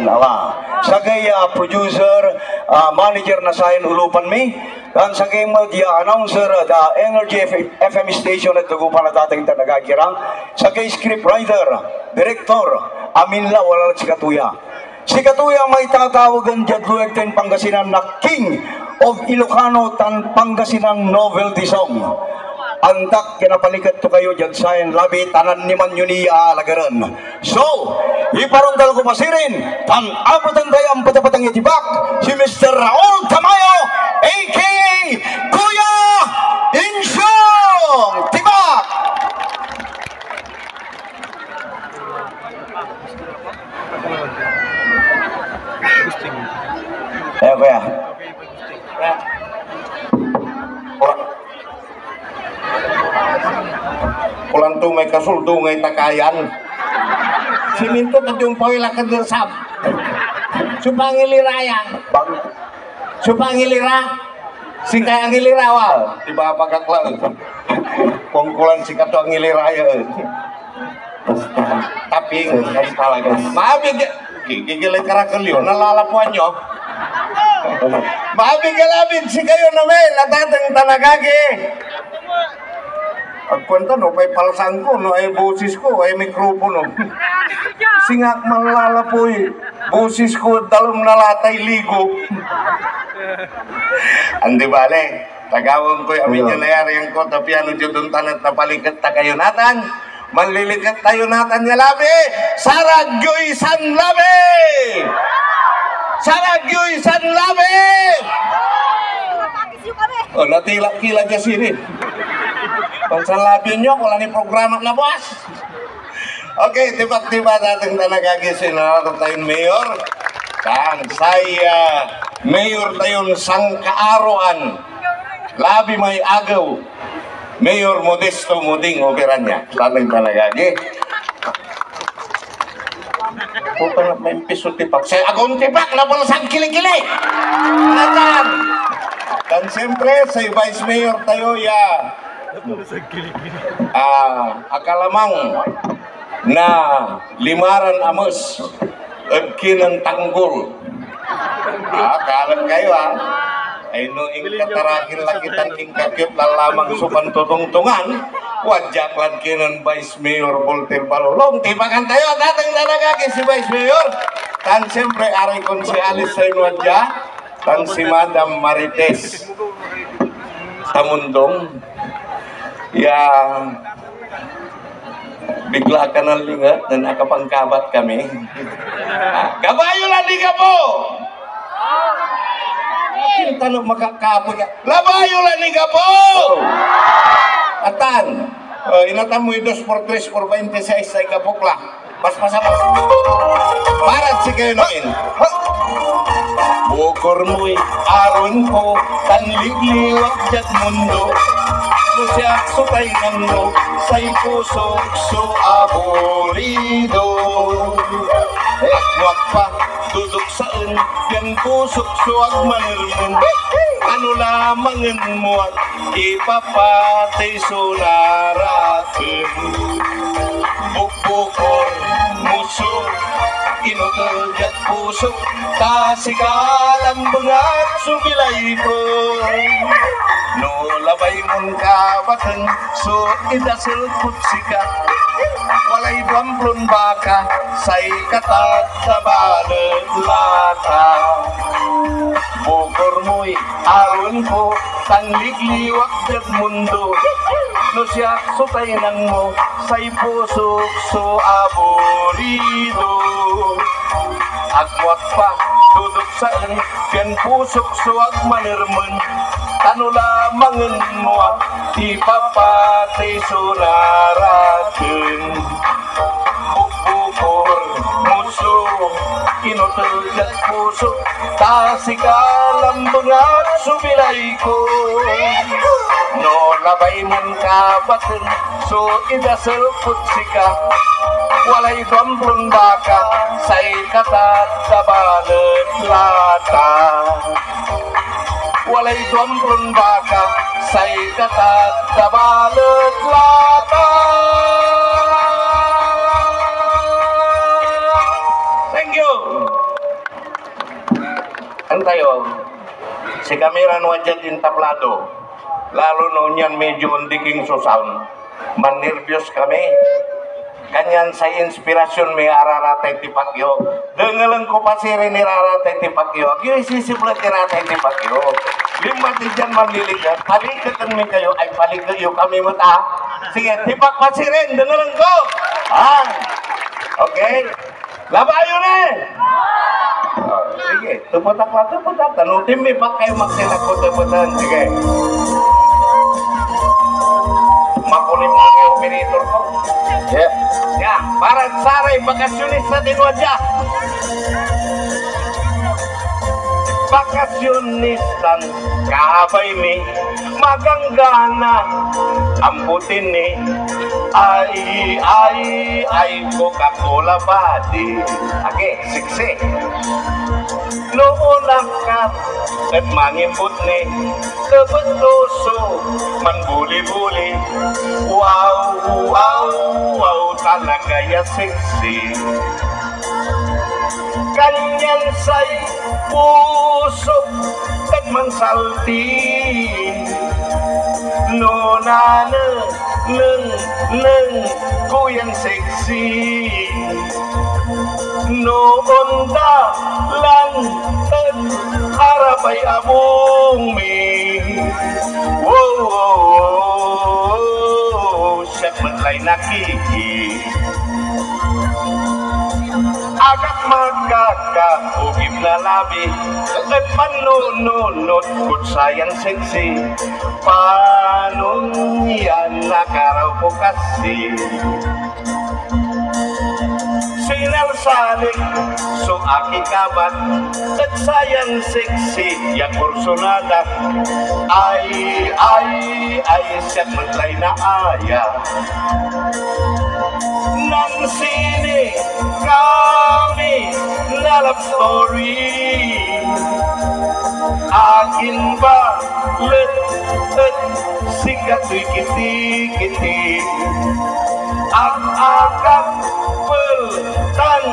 Awa. Sagay producer, manager na sahin ulupan mi. Dan sagay media announcer da Energy FM station at tugupan na dating nagagirang. Sagay scriptwriter, director, amin la wala si Katuya. Si Katuya may tatawagan Jadluekten Pangasinan na King of Ilocano tan Pangasinan novelty song. Antak kinapalikat to kayo dyan sa labi tanan ni man yun alagaran. So, iparundal ko masirin tan abutan tayo ang patapatang itibak si Mr. Raul Tamayo a.k.a. Kuya Insyong Tibak. Ayo kuya. Kulang tungay kasul tungay takayan. Siminto tadung poila kedersam. Supangiliraya. Supangilira. Singkay angilira wal. Tiba apakah lang. Kongkulan si katu angiliraya. Tapi salah guys. Maaf ya. Gigil karakelio nalalapuanyo. Maaf galabin si kayo namay latatang tanagagi. Agkwenta no, may palsang ko, no, ay boses ko, ay mikropono. Singak malalapoy, boses ko, dalong nalatay ligo. Andi bale, tagawang ko, amin niya nayari ang ko, tapi ano dyan tanat na palikat ta kayo natan, manlilikat tayo natan niya labi, Saragyoy San Labi! Saragyoy San Labi! Oh, natila-kila dyan sini. Pansalabi nyo, wala ni programa na bos. Oke, tiba-tiba dating tanagagi sinaratot tayong mayor. Kan saya mayor tayong sangkaaroan. Labi may agaw. Mayor Modesto Muding operannya. Dating tanagagi. Puta na may piso tipak. Saya agong tipak na palasang kili-kili. Natan. Dan siyempre, sa vice mayor tayo ya. Akalamang na limaran amos agkinang tanggol. Kalan kayo ay no ing katarakin lakitan ing kakyut lalamang supan tutungtungan wajak lan kinan Vice Mayor Voltaire Balolong tibakan tayo datang dalagagi si Vice Mayor tan siyempre aray konsealis sa inwadya tan si Madam Marites Tamundong ya bigla ka ng lingat na nakapangkabat kami. Kabayo lang di ka po! Kita na makakapo ka. Labayo lang di ka po! Atan, inatan mo yung 2 por 3 por 26 sa ikapukla. Pas-pasapas. Parat si kayo namin. Bukor mo'y aron ko, tanligliwag dyan mundo. Siya sukay ng mo, say puso so aborido. Wag pa duduk saan, yan pusok so agmanirman. Ano lamang mo at ipapatay so naratin. Bukbukor, muso, inutugat puso, kasikalang bangat subilay ko. No labay mong kabatan, so idasal putsika. Walay bamplon baka, say katat sa balat lata. Bukor mo'y aron ko, tangligliwag dyan mundo. No siya sutay nang mo, say pusok so aborido. Agwat pa, duduk saan, yan pusok so agmanirman. Ano lamang mo at ipapatay so naratin. Bukbukor, muso, inutugat puso, tasikalang bangat subilay ko. No labay mong kabatin, so idasal putsika. Walay bamplon baka, say katat sa balat lata. Walay bamplon baka, say katat sa balat lata. Thank you. Antayo, si Kamiran wajat intablado, lalo noon yan medyo undiking susaun, manirbyos kami. Kanyan sa inspirasyon may araratay ti Pacquiao. Dengalan ko pa si Rene raratay ti Pacquiao. Yung isisiplat ti raratay ti Pacquiao. Lima ti dyan manliligat. Paligatan mi kayo. Ay paligayo kami mata. Sige, tipak pa si Ren. Dengalan ko. Okay. Labayo na eh. Sige, tuputak na tuputak. Tanutin mi pa kayo magsilak ko tuputan. Sige. Makulim na kayo operator ko. Yeah. Ya, para saray bakasyonista din wajah. Bakasyonistan kaabay mi maganggana amputin ni ay Coca-Cola badi. Age, siksi. Noon angkat at mangimput ni kebetuso manbuli-buli. Wow, talaga ya siksi. Kanyan say pusok at mansalti. Nonana neng kuyang seksi. Noon da lang harapay abong mi. Wow, siya matlay nakiki. Agak magkakaugib na labi at manununot kung sayang seksi. Paano yan nakaraw ko kasi sinalsalik so aki kabat at sayang seksi ya kursunada ay siya matlay na aya nang sini kami na love story akin ba let sikato'y kiti-kiti ang akap peltan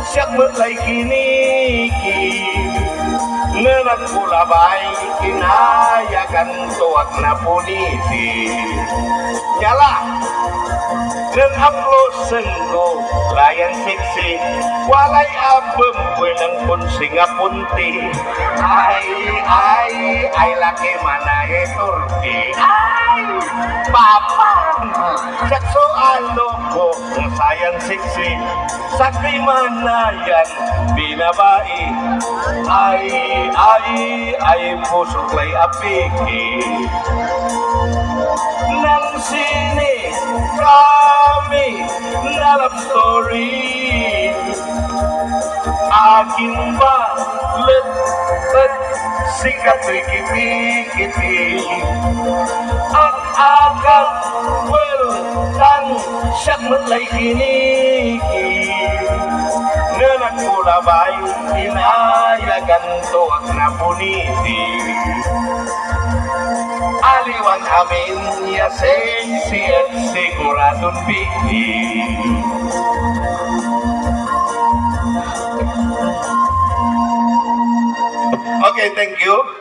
siyak matlay kiniki nagkulabay inayagan tuwag na puniti nyala dan aplosen ko layan siksi walay abem wenang pun singa punti ay laki mana turki ay papa sak soalo ko sayang siksi sakri mana yan binabai ay pusok lay apiki nang sini kami na love story akin ba let sikato'y kiti-kiti ang agad weltan siyak matlay kiniki na nagkulabay inayagan tuwag na puniti aliwan amin ya seksi at siguradong bigi. Okay, thank you.